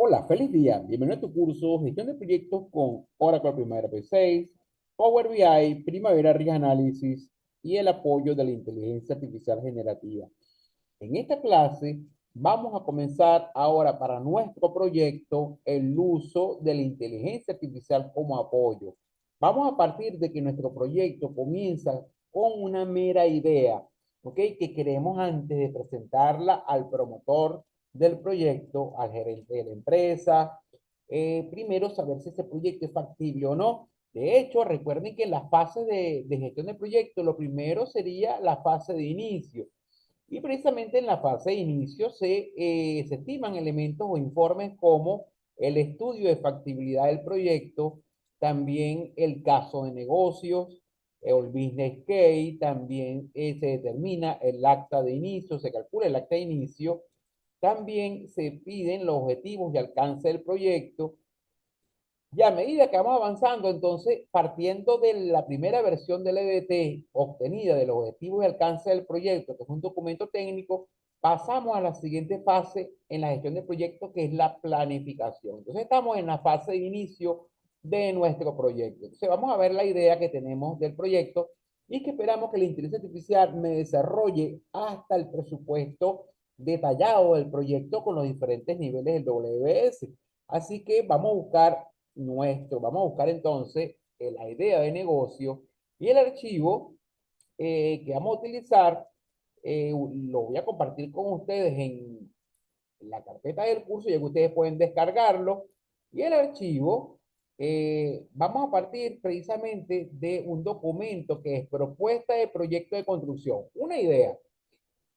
Hola, feliz día. Bienvenido a tu curso Gestión de Proyectos con Oracle Primavera P6, Power BI, Primavera Risk Análisis y el apoyo de la inteligencia artificial generativa. En esta clase vamos a comenzar ahora para nuestro proyecto el uso de la inteligencia artificial como apoyo. Vamos a partir de que nuestro proyecto comienza con una mera idea, ¿ok? Que queremos antes de presentarla al promotor del proyecto, al gerente de la empresa, primero saber si ese proyecto es factible o no. De hecho, recuerden que en la fase de gestión de proyecto, lo primero sería la fase de inicio. Y precisamente en la fase de inicio se estiman elementos o informes como el estudio de factibilidad del proyecto, también el caso de negocios, el business case, también se determina el acta de inicio, se calcula el acta de inicio, también se piden los objetivos y alcance del proyecto. Y a medida que vamos avanzando, entonces, partiendo de la primera versión del EDT obtenida de los objetivos y alcance del proyecto, que es un documento técnico, pasamos a la siguiente fase en la gestión de proyectos, que es la planificación. Entonces, estamos en la fase de inicio de nuestro proyecto. Entonces, vamos a ver la idea que tenemos del proyecto y que esperamos que la inteligencia artificial me desarrolle hasta el presupuesto detallado del proyecto con los diferentes niveles del WBS. Así que vamos a buscar entonces la idea de negocio y el archivo que vamos a utilizar, lo voy a compartir con ustedes en la carpeta del curso, ya que ustedes pueden descargarlo. Y el archivo, vamos a partir precisamente de un documento que es propuesta de proyecto de construcción, una idea.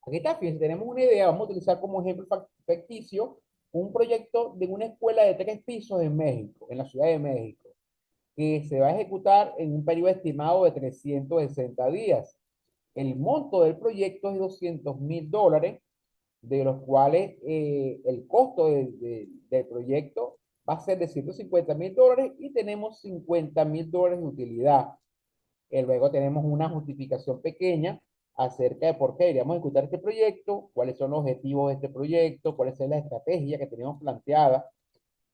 Aquí está, fíjense, tenemos una idea, vamos a utilizar como ejemplo ficticio un proyecto de una escuela de 3 pisos en México, en la Ciudad de México, que se va a ejecutar en un periodo estimado de 360 días. El monto del proyecto es $200.000, de los cuales el costo del proyecto va a ser de $150.000 y tenemos $50.000 de utilidad. Luego tenemos una justificación pequeña acerca de por qué deberíamos ejecutar este proyecto, cuáles son los objetivos de este proyecto, cuál es la estrategia que tenemos planteada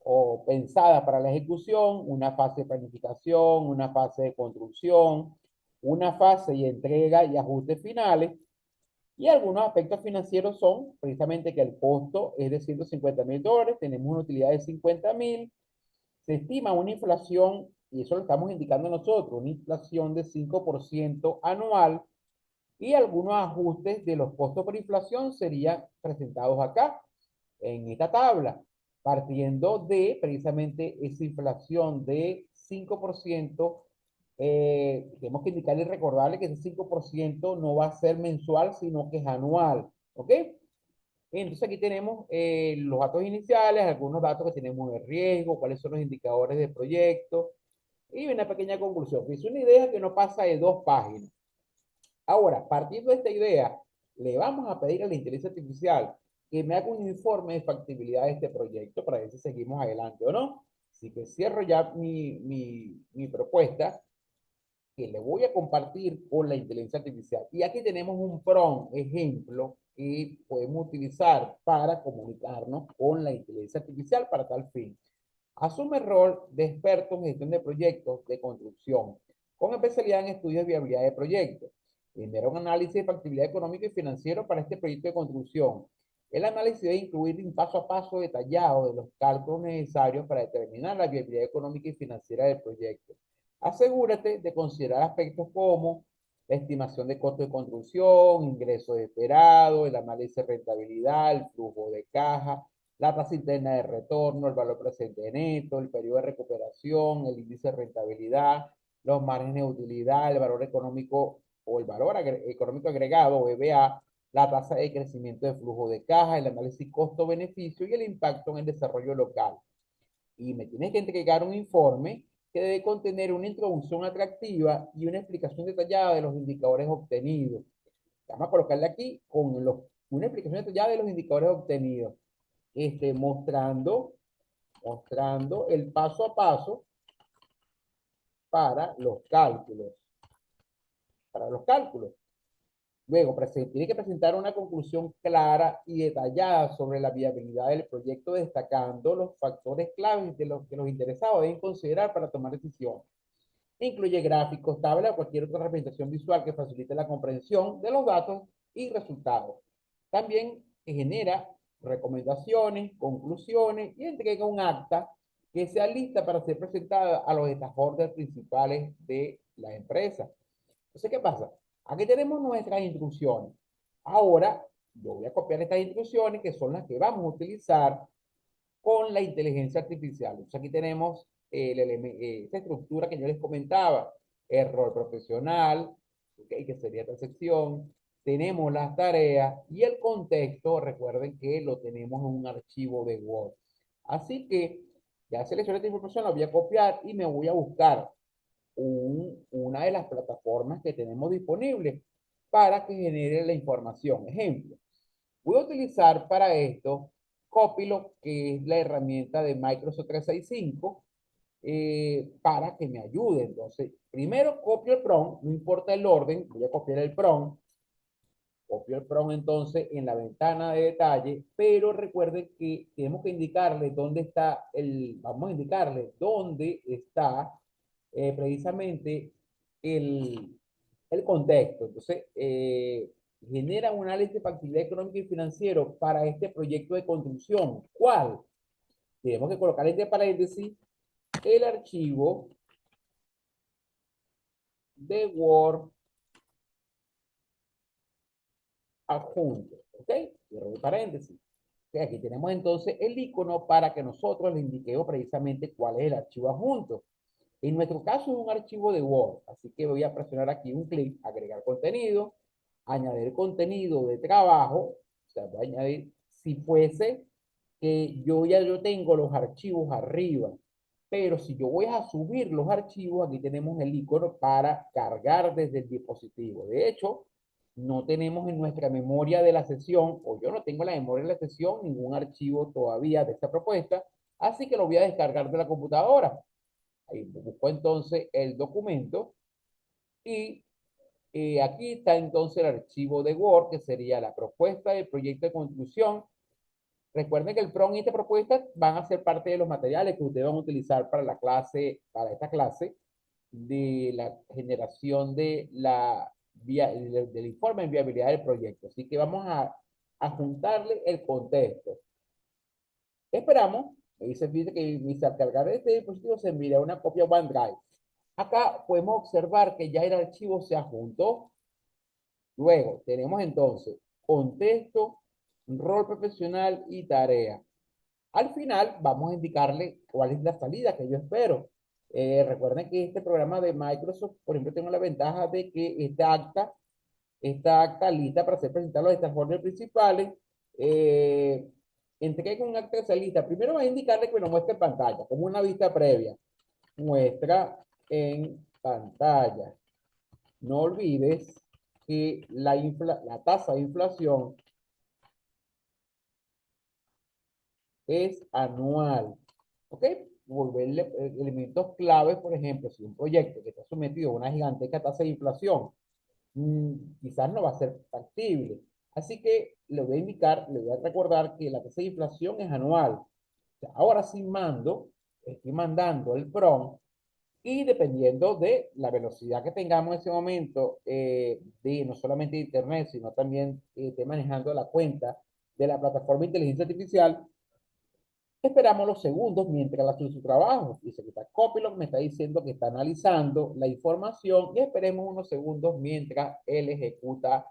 o pensada para la ejecución, una fase de planificación, una fase de construcción, una fase y entrega y ajustes finales. Y algunos aspectos financieros son precisamente que el costo es de $150.000, tenemos una utilidad de 50.000, se estima una inflación, y eso lo estamos indicando nosotros, una inflación de 5% anual, y algunos ajustes de los costos por inflación serían presentados acá, en esta tabla, partiendo de precisamente esa inflación de 5%. Tenemos que indicarle y recordarle que ese 5% no va a ser mensual, sino que es anual, ¿ok? Entonces aquí tenemos los datos iniciales, algunos datos que tenemos de riesgo, cuáles son los indicadores de proyecto y una pequeña conclusión. Es una idea que no pasa de 2 páginas. Ahora, partiendo de esta idea, le vamos a pedir a la inteligencia artificial que me haga un informe de factibilidad de este proyecto para ver si seguimos adelante o no. Así que cierro ya mi propuesta, que le voy a compartir con la inteligencia artificial. Y aquí tenemos un prompt, ejemplo, que podemos utilizar para comunicarnos con la inteligencia artificial para tal fin. Asume el rol de experto en gestión de proyectos de construcción, con especialidad en estudios de viabilidad de proyectos. Primero, un análisis de factibilidad económica y financiero para este proyecto de construcción. El análisis debe incluir un paso a paso detallado de los cálculos necesarios para determinar la viabilidad económica y financiera del proyecto. Asegúrate de considerar aspectos como la estimación de costo de construcción, ingresos esperados, el análisis de rentabilidad, el flujo de caja, la tasa interna de retorno, el valor presente neto, el periodo de recuperación, el índice de rentabilidad, los márgenes de utilidad, el valor económico o el valor económico agregado, o EVA, la tasa de crecimiento de flujo de caja, el análisis costo-beneficio y el impacto en el desarrollo local. Y me tienes que entregar un informe que debe contener una introducción atractiva y una explicación detallada de los indicadores obtenidos. Vamos a colocarle aquí con una explicación detallada de los indicadores obtenidos, mostrando el paso a paso para los cálculos. Para los cálculos. Luego, tiene que presentar una conclusión clara y detallada sobre la viabilidad del proyecto, destacando los factores claves de los que los interesados deben considerar para tomar decisiones. Incluye gráficos, tablas o cualquier otra representación visual que facilite la comprensión de los datos y resultados. También genera recomendaciones, conclusiones y entrega un acta que sea lista para ser presentada a los stakeholders principales de la empresa. Entonces, ¿qué pasa? Aquí tenemos nuestras instrucciones. Ahora, yo voy a copiar estas instrucciones que son las que vamos a utilizar con la inteligencia artificial. Entonces, aquí tenemos esta estructura que yo les comentaba, el rol profesional, ¿okay? Que sería esta sección. Tenemos las tareas y el contexto, recuerden que lo tenemos en un archivo de Word. Así que ya seleccioné esta información, la voy a copiar y me voy a buscar una de las plataformas que tenemos disponibles para que genere la información. Ejemplo, voy a utilizar para esto Copilot, que es la herramienta de Microsoft 365, para que me ayude. Entonces, primero copio el prompt, no importa el orden, voy a copiar el prompt, copio el prompt entonces en la ventana de detalle, pero recuerden que tenemos que indicarle dónde está vamos a indicarle dónde está precisamente el, el contexto. Entonces, genera un análisis de factibilidad económica y financiero para este proyecto de construcción. ¿Cuál? Tenemos que colocar entre paréntesis el archivo de Word adjunto. ¿Ok? Cierro el paréntesis. Okay, aquí tenemos entonces el icono para que nosotros le indiquemos precisamente cuál es el archivo adjunto. En nuestro caso es un archivo de Word, así que voy a presionar aquí un clic, agregar contenido, añadir contenido de trabajo, o sea, voy a añadir, si fuese que yo tengo los archivos arriba, pero si yo voy a subir los archivos, aquí tenemos el icono para cargar desde el dispositivo. De hecho, no tenemos en nuestra memoria de la sesión, o yo no tengo en la memoria de la sesión ningún archivo todavía de esta propuesta, así que lo voy a descargar de la computadora. Ahí busco entonces el documento y aquí está entonces el archivo de Word, que sería la propuesta del proyecto de construcción. Recuerden que el PROM y esta propuesta van a ser parte de los materiales que ustedes van a utilizar para la clase, para esta clase de la generación del informe de viabilidad del proyecto. Así que vamos a juntarle el contexto. Esperamos, me dice que al cargar este dispositivo se envía una copia OneDrive. Acá podemos observar que ya el archivo se adjuntó. Luego tenemos entonces contexto, rol profesional y tarea. Al final vamos a indicarle cuál es la salida que yo espero. Recuerden que este programa de Microsoft, por ejemplo, tengo la ventaja de que esta acta lista para ser presentada a los stakeholders principales. Eh, Entregué con un acta de salida. Primero va a indicarle que me lo muestre en pantalla, como una vista previa. Muestra en pantalla. No olvides que la tasa de inflación es anual. ¿Ok? Volverle elementos claves, por ejemplo, si un proyecto que está sometido a una gigantesca tasa de inflación, quizás no va a ser factible. Así que le voy a indicar, le voy a recordar que la tasa de inflación es anual. O sea, ahora sí estoy mandando el prompt y dependiendo de la velocidad que tengamos en ese momento, de no solamente internet, sino también esté manejando la cuenta de la plataforma de inteligencia artificial, esperamos los segundos mientras hace su trabajo. Dice que está Copilot, me está diciendo que está analizando la información y esperemos unos segundos mientras él ejecuta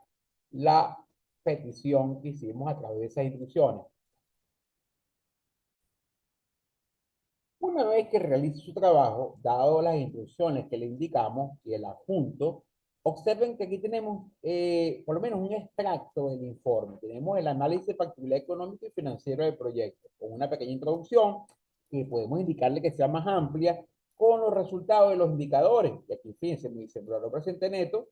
la petición que hicimos a través de esas instrucciones. Una vez que realice su trabajo, dado las instrucciones que le indicamos y el adjunto, observen que aquí tenemos por lo menos un extracto del informe. Tenemos el análisis de factibilidad económica y financiera del proyecto, con una pequeña introducción que podemos indicarle que sea más amplia con los resultados de los indicadores. Y aquí, fíjense, me dice, el valor presente neto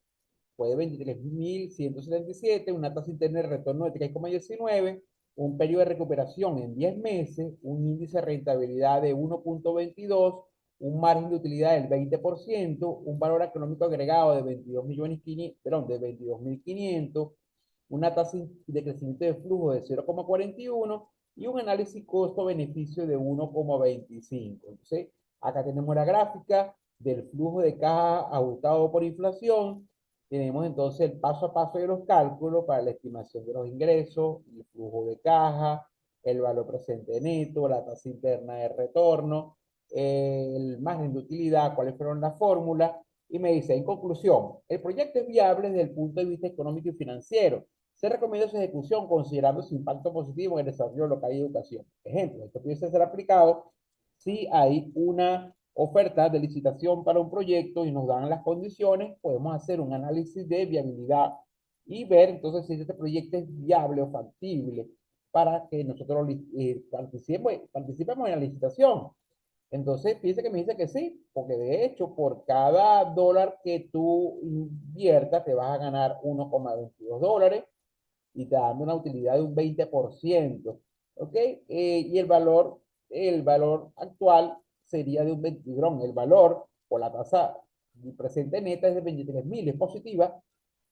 fue de 23.177, una tasa interna de retorno de 3,19, un periodo de recuperación en 10 meses, un índice de rentabilidad de 1,22, un margen de utilidad del 20%, un valor económico agregado de 22.500.000, perdón, de 22.500, una tasa de crecimiento de flujo de 0,41 y un análisis costo-beneficio de 1,25. Entonces, acá tenemos la gráfica del flujo de caja ajustado por inflación. Tenemos entonces el paso a paso de los cálculos para la estimación de los ingresos, el flujo de caja, el valor presente neto, la tasa interna de retorno, el margen de utilidad, cuáles fueron las fórmulas, y me dice, en conclusión, el proyecto es viable desde el punto de vista económico y financiero. Se recomienda su ejecución considerando su impacto positivo en el desarrollo local y educación. Ejemplo, esto puede ser aplicado si hay una oferta de licitación para un proyecto y nos dan las condiciones, podemos hacer un análisis de viabilidad y ver entonces si este proyecto es viable o factible para que nosotros participemos en la licitación. Entonces, fíjese que me dice que sí, porque de hecho, por cada dólar que tú inviertas, te vas a ganar 1,22 dólares y te dan una utilidad de un 20%. ¿Ok? Y el valor actual sería de un 20, el valor o la tasa presente neta es de 23.000, es positiva,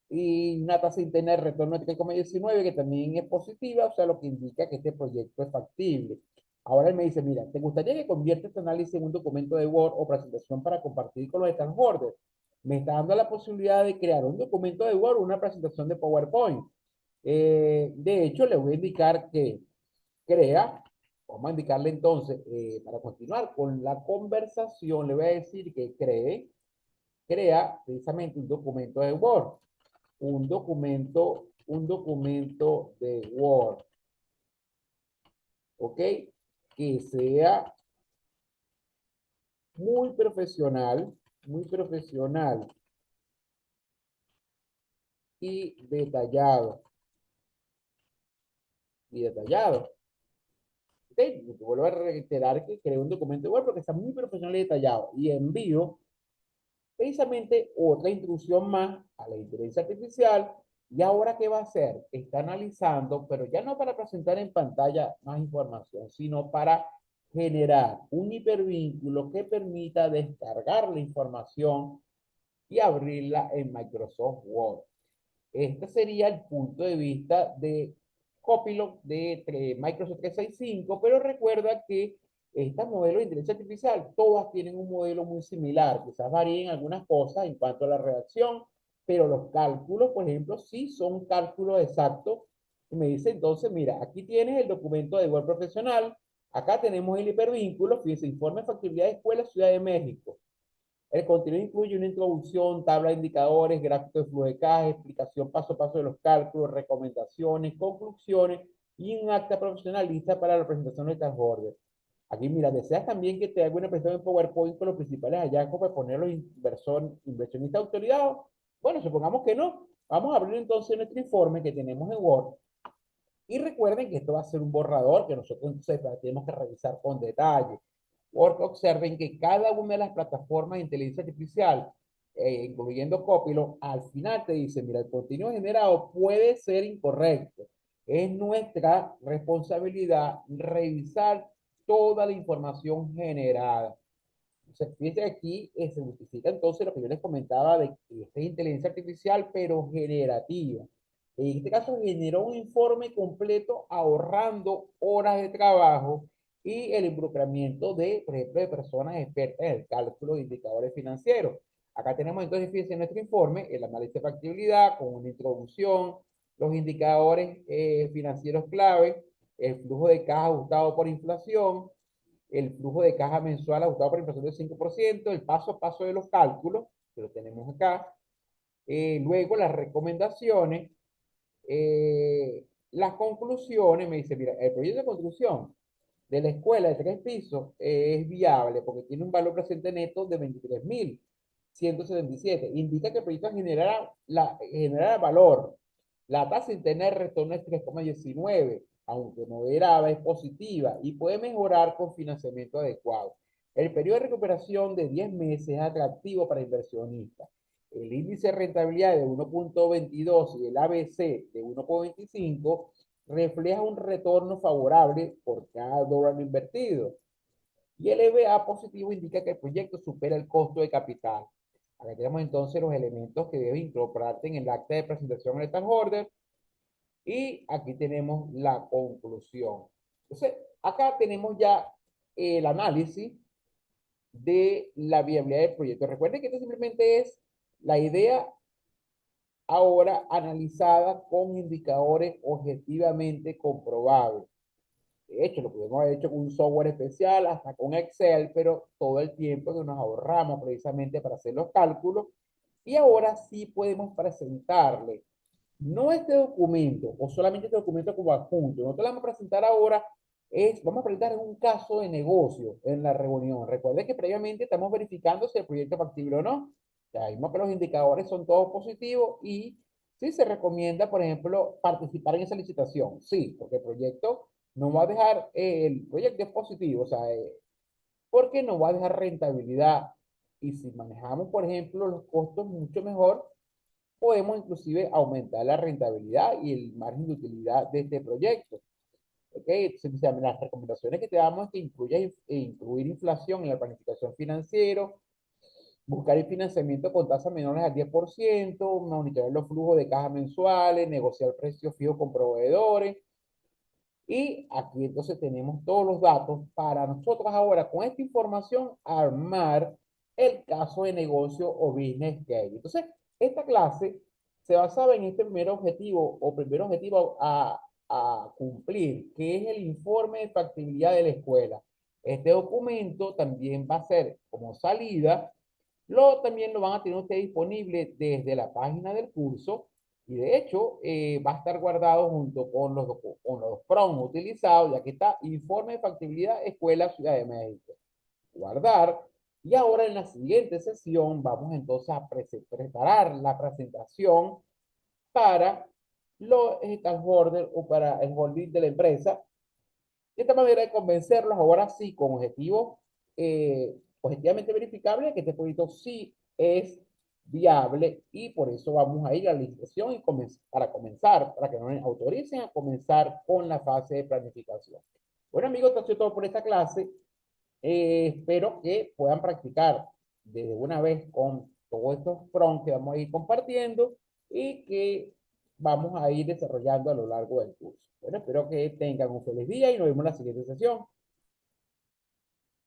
y una tasa interna de retorno de 3,19 que también es positiva, o sea, lo que indica que este proyecto es factible. Ahora él me dice, mira, ¿te gustaría que convierta este análisis en un documento de Word o presentación para compartir con los stakeholders? Me está dando la posibilidad de crear un documento de Word o una presentación de PowerPoint. De hecho, le voy a indicar que crea, vamos a indicarle entonces, para continuar con la conversación, le voy a decir que crea precisamente un documento de Word, un documento de Word, ¿ok? Que sea muy profesional y detallado, y detallado. ¿Ok? Vuelvo a reiterar que creo un documento de Word porque está muy profesional y detallado. Y envío precisamente otra intrusión más a la inteligencia artificial. ¿Y ahora qué va a hacer? Está analizando, pero ya no para presentar en pantalla más información, sino para generar un hipervínculo que permita descargar la información y abrirla en Microsoft Word. Este sería el punto de vista de Copilot de Microsoft 365, pero recuerda que estas modelos de inteligencia artificial, todas tienen un modelo muy similar, quizás varíen algunas cosas en cuanto a la redacción, pero los cálculos, por ejemplo, sí son cálculos exactos. Y me dice entonces, mira, aquí tienes el documento de Word profesional, acá tenemos el hipervínculo, fíjense, informe de factibilidad de escuela Ciudad de México. El contenido incluye una introducción, tabla de indicadores, gráfico de flujo de caja, explicación paso a paso de los cálculos, recomendaciones, conclusiones y un acta profesionalista para la presentación de estas órdenes. Aquí, mira, deseas también que te haga una presentación en PowerPoint con los principales hallazgos para ponerlo inversionista autorizado. Bueno, supongamos que no. Vamos a abrir entonces nuestro informe que tenemos en Word. Y recuerden que esto va a ser un borrador que nosotros entonces tenemos que revisar con detalle. Porque observen que cada una de las plataformas de inteligencia artificial, incluyendo Copilot, al final te dice, mira, el contenido generado puede ser incorrecto. Es nuestra responsabilidad revisar toda la información generada. Entonces, fíjense aquí, se justifica entonces lo que yo les comentaba de que esta es inteligencia artificial, pero generativa. En este caso, generó un informe completo ahorrando horas de trabajo y el involucramiento de, por ejemplo, de personas expertas en el cálculo de indicadores financieros. Acá tenemos entonces, fíjense, en nuestro informe, el análisis de factibilidad con una introducción, los indicadores financieros clave, el flujo de caja ajustado por inflación, el flujo de caja mensual ajustado por inflación del 5%, el paso a paso de los cálculos, que lo tenemos acá, luego las recomendaciones, las conclusiones, me dice, mira, el proyecto de construcción de la escuela de 3 pisos es viable porque tiene un valor presente neto de 23.177. Indica que el proyecto generará valor. La tasa interna de retorno es 3,19, aunque moderada, es positiva y puede mejorar con financiamiento adecuado. El periodo de recuperación de 10 meses es atractivo para inversionistas. El índice de rentabilidad de 1,22 y el ABC de 1,25 refleja un retorno favorable por cada dólar invertido. Y el EVA positivo indica que el proyecto supera el costo de capital. Acá tenemos entonces los elementos que deben incorporarse en el acta de presentación del stakeholder y aquí tenemos la conclusión. Entonces, acá tenemos ya el análisis de la viabilidad del proyecto. Recuerden que esto simplemente es la idea ahora analizada con indicadores objetivamente comprobables. De hecho, lo pudimos haber hecho con un software especial, hasta con Excel, pero todo el tiempo que nos ahorramos precisamente para hacer los cálculos. Y ahora sí podemos presentarle, no este documento, o solamente este documento como adjunto. Nosotros le vamos a presentar ahora, vamos a presentar un caso de negocio en la reunión. Recuerde que previamente estamos verificando si el proyecto es factible o no. Ya vimos que los indicadores son todos positivos y sí se recomienda, por ejemplo, participar en esa licitación. Sí, porque el proyecto no va a dejar, el proyecto es positivo, o sea, porque no va a dejar rentabilidad. Y si manejamos, por ejemplo, los costos mucho mejor, podemos inclusive aumentar la rentabilidad y el margen de utilidad de este proyecto. ¿Ok? Entonces, las recomendaciones que te damos es que incluir inflación en la planificación financiera, buscar el financiamiento con tasas menores al 10%, monitorear los flujos de caja mensuales, negociar precios fijos con proveedores. Y aquí entonces tenemos todos los datos para nosotros ahora con esta información armar el caso de negocio o business case. Entonces, esta clase se basaba en este primer objetivo o primer objetivo a cumplir, que es el informe de factibilidad de la escuela. Este documento también va a ser como salida, también lo van a tener ustedes disponible desde la página del curso y de hecho va a estar guardado junto con los PROM utilizados, ya que está informe de factibilidad Escuela Ciudad de México. Guardar. Y ahora en la siguiente sesión vamos entonces a preparar la presentación para los stakeholders o para el holding de la empresa de esta manera de convencerlos ahora sí con objetivos objetivamente verificables que este proyecto sí es viable y por eso vamos a ir a la licitación y para comenzar, para que nos autoricen a comenzar con la fase de planificación. Bueno amigos, esto ha sido todo por esta clase. Espero que puedan practicar desde una vez con todos estos prompts que vamos a ir compartiendo y que vamos a ir desarrollando a lo largo del curso. Bueno, espero que tengan un feliz día y nos vemos en la siguiente sesión.